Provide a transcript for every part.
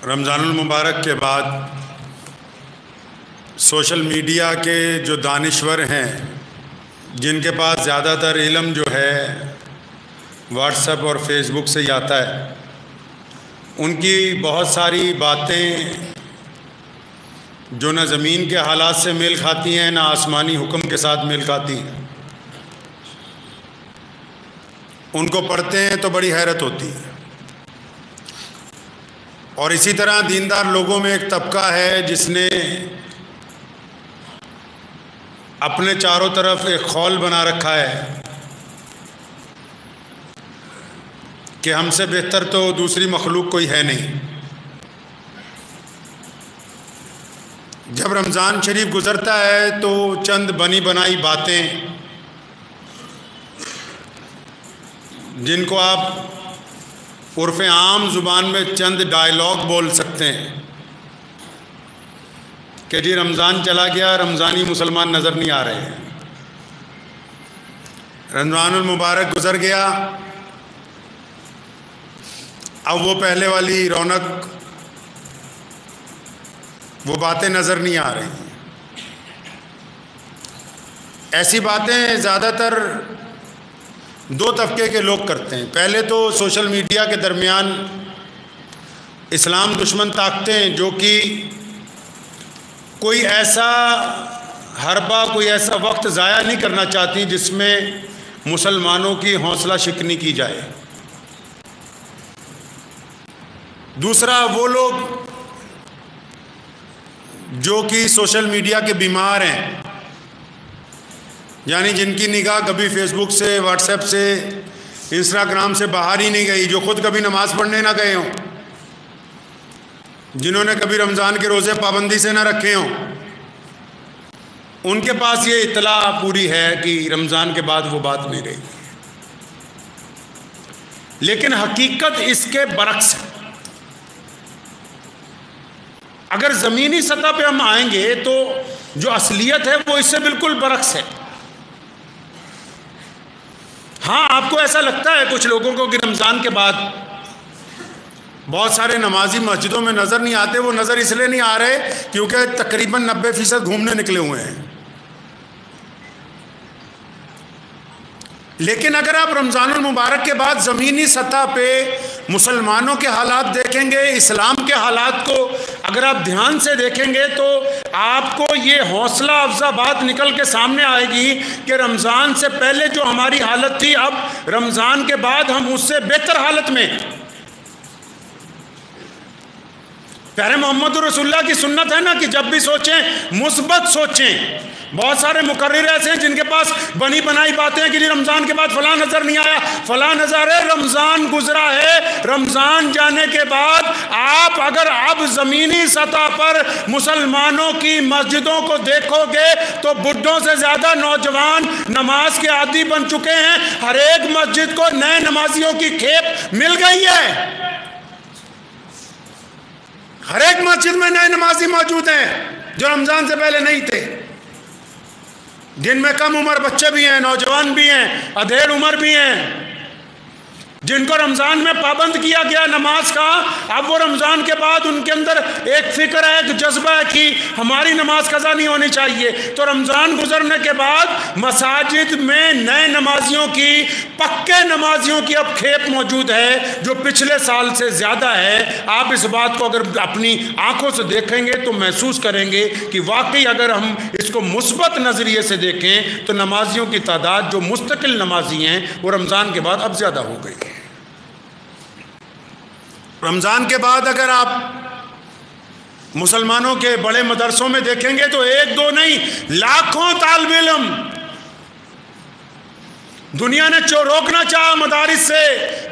रमज़ानुल मुबारक के बाद social media के जो दानिश्वर हैं, जिनके पास ज़्यादातर इल्म जो है व्हाट्सएप और फेसबुक से ही आता है, उनकी बहुत सारी बातें जो न ज़मीन के हालात से मेल खाती हैं, ना आसमानी हुक्म के साथ मेल खाती हैं, उनको पढ़ते हैं तो बड़ी हैरत होती है। और इसी तरह दीनदार लोगों में एक तबका है जिसने अपने चारों तरफ एक खौल बना रखा है कि हमसे बेहतर तो दूसरी मखलूक कोई है नहीं। जब रमज़ान शरीफ गुज़रता है तो चंद बनी बनाई बातें, जिनको आप उर्फ़ आम ज़ुबान में चंद डायलॉग बोल सकते हैं कि जी रमज़ान चला गया, रमज़ानी मुसलमान नज़र नहीं आ रहे हैं, रमज़ानुल मुबारक गुज़र गया, अब वो पहले वाली रौनक, वो बातें नज़र नहीं आ रही। ऐसी बातें ज़्यादातर दो तबके के लोग करते हैं। पहले तो सोशल मीडिया के दरमियान इस्लाम दुश्मन ताकतें जो कि कोई ऐसा हरबा, कोई ऐसा वक्त ज़ाया नहीं करना चाहती जिसमें मुसलमानों की हौसला शिकनी की जाए। दूसरा, वो लोग जो कि सोशल मीडिया के बीमार हैं, यानी जिनकी निगाह कभी फेसबुक से, व्हाट्सएप से, इंस्टाग्राम से बाहर ही नहीं गई, जो खुद कभी नमाज़ पढ़ने ना गए हों, जिन्होंने कभी रमज़ान के रोज़े पाबंदी से ना रखे हों, उनके पास ये इत्तला पूरी है कि रमज़ान के बाद वो बात नहीं रही। लेकिन हकीकत इसके बरक्स है। अगर ज़मीनी सतह पे हम आएंगे तो जो असलियत है वो इससे बिल्कुल बरक्स है। हाँ, आपको ऐसा लगता है कुछ लोगों को कि रमज़ान के बाद बहुत सारे नमाजी मस्जिदों में नज़र नहीं आते। वो नज़र इसलिए नहीं आ रहे क्योंकि तकरीबन 90% घूमने निकले हुए हैं। लेकिन अगर आप रमज़ानुल मुबारक के बाद ज़मीनी सतह पे मुसलमानों के हालात देखेंगे, इस्लाम के हालात को अगर आप ध्यान से देखेंगे, तो आपको ये हौसला अफजा बात निकल के सामने आएगी कि रमज़ान से पहले जो हमारी हालत थी, अब रमज़ान के बाद हम उससे बेहतर हालत में। प्यारे मोहम्मद रसूलुल्लाह की सुन्नत है ना कि जब भी सोचें मुस्बत सोचें। बहुत सारे मुकर्रिर ऐसे हैं जिनके पास बनी बनाई बातें हैं कि जी रमज़ान के बाद फलां नज़र नहीं आया, फलां नज़र है। रमज़ान गुजरा है, रमज़ान जाने के बाद आप अगर अब ज़मीनी सतह पर मुसलमानों की मस्जिदों को देखोगे तो बुढ़ों से ज़्यादा नौजवान नमाज के आदी बन चुके हैं। हर एक मस्जिद को नए नमाजियों की खेप मिल गई है। हर एक मस्जिद में नए नमाजी मौजूद हैं जो रमज़ान से पहले नहीं थे। जिनमें कम उम्र बच्चे भी हैं, नौजवान भी हैं, अधेड़ उम्र भी हैं, जिनको रमज़ान में पाबंद किया गया नमाज का। अब वो रमज़ान के बाद उनके अंदर एक फ़िक्र है, एक जज्बा है कि हमारी नमाज कज़ा नहीं होनी चाहिए। तो रमज़ान गुजरने के बाद मसाजिद में नए नमाजियों की, पक्के नमाजियों की अब खेप मौजूद है जो पिछले साल से ज़्यादा है। आप इस बात को अगर अपनी आंखों से देखेंगे तो महसूस करेंगे कि वाकई अगर हम इसको मुस्बत नज़रिए से देखें तो नमाजियों की तादाद जो मुस्तकिल नमाजी हैं वो रमज़ान के बाद अब ज़्यादा हो गई है। रमज़ान के बाद अगर आप मुसलमानों के बड़े मदरसों में देखेंगे तो एक दो नहीं, लाखों तालिब इल्म दुनिया ने रोकना चाहा मदारिस से,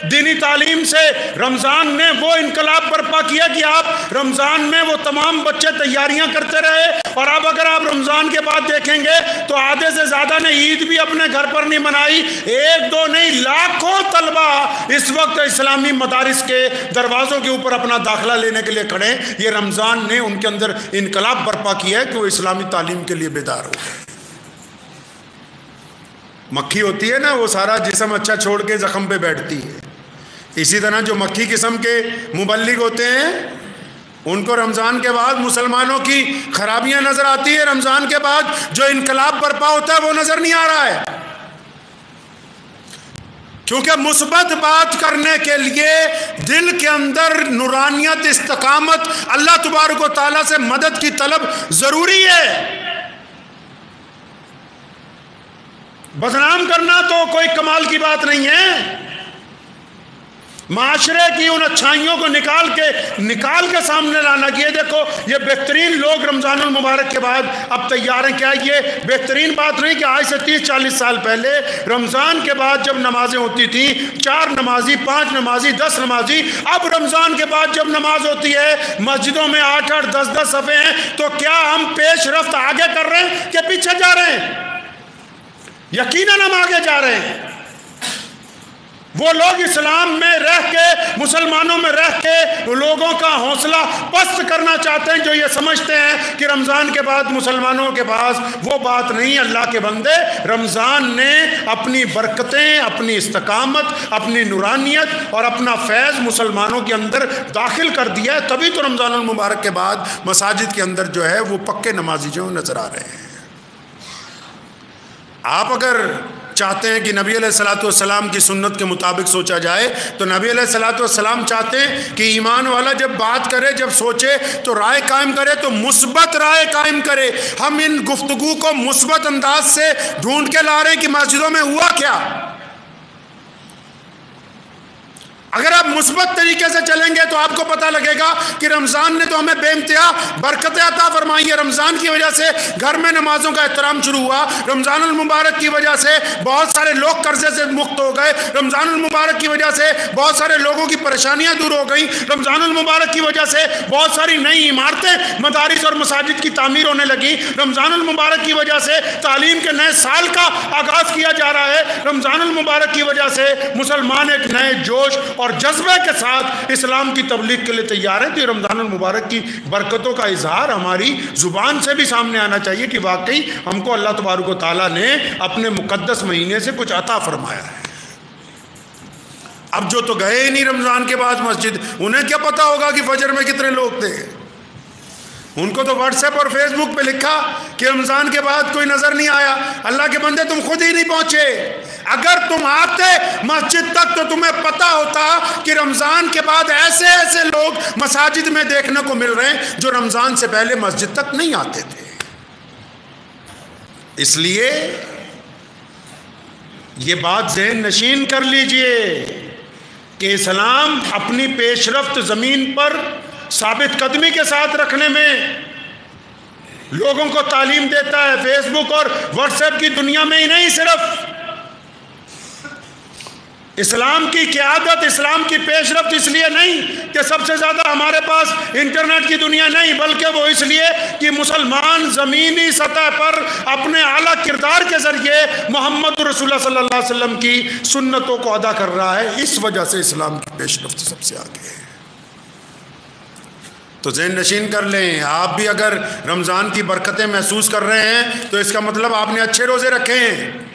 दीनी तालीम से। रमज़ान ने वो इनकलाब बर्पा किया कि आप रमज़ान में वो तमाम बच्चे तैयारियां करते रहे। और अब अगर आप रमज़ान के बाद देखेंगे तो आधे से ज़्यादा ने ईद भी अपने घर पर नहीं मनाई। एक दो नहीं, लाखों तलबा इस वक्त इस्लामी मदारिस के दरवाज़ों के ऊपर अपना दाखिला लेने के लिए खड़े। ये रमज़ान ने उनके अंदर इनकलाब बर्पा किया है कि वो इस्लामी तालीम के लिए बेदार हो गए। मक्खी होती है ना, वो सारा जिस्म अच्छा छोड़ के ज़ख्म पे बैठती है। इसी तरह जो मक्खी किस्म के मुबल्लिग होते हैं उनको रमज़ान के बाद मुसलमानों की खराबियां नज़र आती है, रमज़ान के बाद जो इनकलाब बर्पा होता है वो नज़र नहीं आ रहा है। क्योंकि मुस्बत बात करने के लिए दिल के अंदर नूरानियत, इस्तकामत, अल्लाह तबारक व तआला से मदद की तलब ज़रूरी है। बदनाम करना तो कोई कमाल की बात नहीं है। माशरे की उन अच्छाइयों को निकाल के सामने लाना कि ये देखो ये बेहतरीन लोग रमज़ानुल मुबारक के बाद अब तैयार हैं। क्या ये बेहतरीन बात नहीं कि आज से 30-40 साल पहले रमज़ान के बाद जब नमाजें होती थी 4 नमाजी, 5 नमाजी, 10 नमाजी, अब रमज़ान के बाद जब नमाज होती है मस्जिदों में 8-8, 10-10 सफ़े हैं, तो क्या हम पेश रफ्त आगे कर रहे हैं कि पीछे जा रहे हैं? यकीनन हम आगे जा रहे हैं। वो लोग इस्लाम में रह के, मुसलमानों में रह के लोगों का हौसला पस्त करना चाहते हैं, जो ये समझते हैं कि रमज़ान के बाद मुसलमानों के पास वो बात नहीं। अल्लाह के बंदे, रमज़ान ने अपनी बरकतें, अपनी इस्तकामत, अपनी नूरानियत और अपना फैज़ मुसलमानों के अंदर दाखिल कर दिया है। तभी तो रमज़ानुल मुबारक के बाद मसाजिद के अंदर जो है वो पक्के नमाजी जो नज़र आ रहे हैं। आप अगर चाहते हैं कि नबी अलैहिस्सलाम की सुन्नत के मुताबिक सोचा जाए, तो नबी अलैहिस्सलाम चाहते हैं कि ईमान वाला जब बात करे, जब सोचे, तो राय कायम करे, तो मुस्बत राय कायम करे। हम इन गुफ्तगू को मुस्बत अंदाज से ढूंढ के ला रहे हैं कि मस्जिदों में हुआ क्या। अगर आप मुस्बत तरीके से चलेंगे तो आपको पता लगेगा कि रमज़ान ने तो हमें बेइंतहा बरकतें अता फरमाई है। रमज़ान की वजह से घर में नमाजों का एहतराम शुरू हुआ। रमज़ानुल मुबारक की वजह से बहुत सारे लोग कर्जे से मुक्त हो गए। रमज़ानुल मुबारक की वजह से बहुत सारे लोगों की परेशानियां दूर हो गई। रमज़ानुल मुबारक की वजह से बहुत सारी नई इमारतें, मदारिस और मसाजिद की तामीर होने लगी। रमज़ानुल मुबारक की वजह से तालीम के नए साल का आगाज़ किया जा रहा है। रमज़ानुल मुबारक की वजह से मुसलमान एक नए जोश और जज्बे के साथ इस्लाम की तबलीग के लिए तैयार है। तो रमज़ानुल मुबारक की बरकतों का इजहार हमारी ज़ुबान से भी सामने आना चाहिए कि वाकई हमको अल्लाह तबारक व तआला ने अपने मुक़द्दस महीने से कुछ अता फरमाया है। अब जो तो गए ही नहीं रमज़ान के बाद मस्जिद, उन्हें क्या पता होगा कि फजर में कितने लोग थे। उनको तो व्हाट्सएप और फेसबुक पे लिखा कि रमज़ान के बाद कोई नज़र नहीं आया। अल्लाह के बंदे, तुम खुद ही नहीं पहुंचे। अगर तुम आते मस्जिद तक तो तुम्हें पता होता कि रमज़ान के बाद ऐसे ऐसे लोग मसाजिद में देखने को मिल रहे हैं जो रमज़ान से पहले मस्जिद तक नहीं आते थे। इसलिए ये बात ज़हन नशीन कर लीजिए कि इस्लाम अपनी पेशरफ्त ज़मीन पर साबित कदमी के साथ रखने में लोगों को तालीम देता है। फेसबुक और व्हाट्सएप की दुनिया में ही नहीं, सिर्फ इस्लाम की क़यादत, इस्लाम की पेशरफ्त इसलिए नहीं कि सबसे ज़्यादा हमारे पास इंटरनेट की दुनिया नहीं, बल्कि वो इसलिए कि मुसलमान ज़मीनी सतह पर अपने आला किरदार के ज़रिए मोहम्मद रसूलुल्लाह सल्लल्लाहु अलैहि वसल्लम की सुन्नतों को अदा कर रहा है। इस वजह से इस्लाम की पेशरफ्त सबसे आगे है। तो ज़हन नशीन कर लें, आप भी अगर रमज़ान की बरकतें महसूस कर रहे हैं तो इसका मतलब आपने अच्छे रोज़े रखे हैं।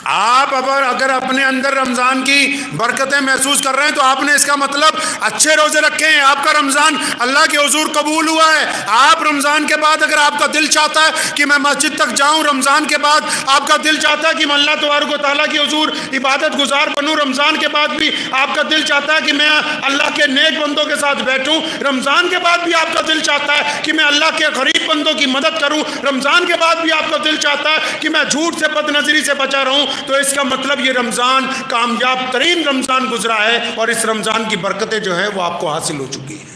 आप अगर अपने अंदर रमज़ान की बरकतें महसूस कर रहे हैं तो आपने इसका मतलब अच्छे रोज़े रखे हैं। आपका रमज़ान अल्लाह के हुजूर कबूल हुआ है। आप रमज़ान के बाद अगर आपका दिल चाहता है कि मैं मस्जिद तक जाऊं, रमज़ान के बाद आपका दिल चाहता है कि मैं अल्लाह तबारक व तआला के हुजूर इबादत गुजार बनूं, रमज़ान के बाद भी आपका दिल चाहता है कि मैं अल्लाह के नेक बंदों के साथ बैठूं, रमज़ान के बाद भी आपका दिल चाहता है कि मैं अल्लाह के गरीब बंदों की मदद करूं, रमज़ान के बाद भी आपका दिल चाहता है कि मैं झूठ से, बदनज़री से बचा रहूं, तो इसका मतलब ये रमज़ान कामयाब तरीन रमज़ान गुजरा है और इस रमज़ान की बरकतें जो है वो आपको हासिल हो चुकी हैं।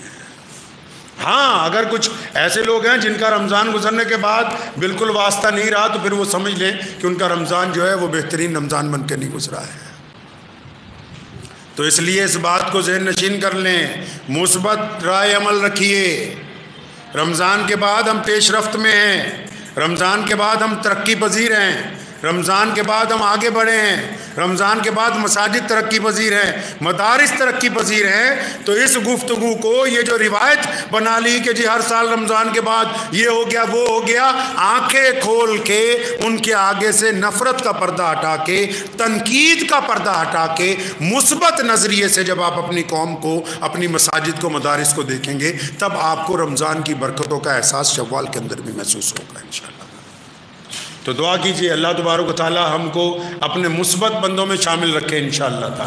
हाँ, अगर कुछ ऐसे लोग हैं जिनका रमज़ान गुजरने के बाद बिल्कुल वास्ता नहीं रहा तो फिर वो समझ लें कि उनका रमज़ान जो है वो बेहतरीन रमज़ान बन के नहीं गुजरा है। तो इसलिए इस बात को ज़हन नशीन कर लें, मुस्बत राय अमल रखिए। रमज़ान के बाद हम पेशरफ्त में हैं, रमज़ान के बाद हम तरक्की पजीर हैं, रमज़ान के बाद हम आगे बढ़े हैं, रमज़ान के बाद मसाजिद तरक्की पजीर हैं, मदारिस तरक्की पजीर हैं। तो इस गुफ्तगू को, ये जो रिवायत बना ली कि जी हर साल रमज़ान के बाद ये हो गया वो हो गया, आंखें खोल के उनके आगे से नफ़रत का पर्दा हटा के, तनकीद का पर्दा हटा के, मुस्बत नज़रिए से जब आप अपनी कौम को, अपनी मसाजिद को, मदारिस को देखेंगे, तब आपको रमज़ान की बरकतों का एहसास शव्वाल के अंदर भी महसूस होगा इंशाअल्लाह। तो दुआ कीजिए अल्लाह तबारक व तआला हमको अपने मुस्बत बंदों में शामिल रखे इंशाअल्लाह ताला।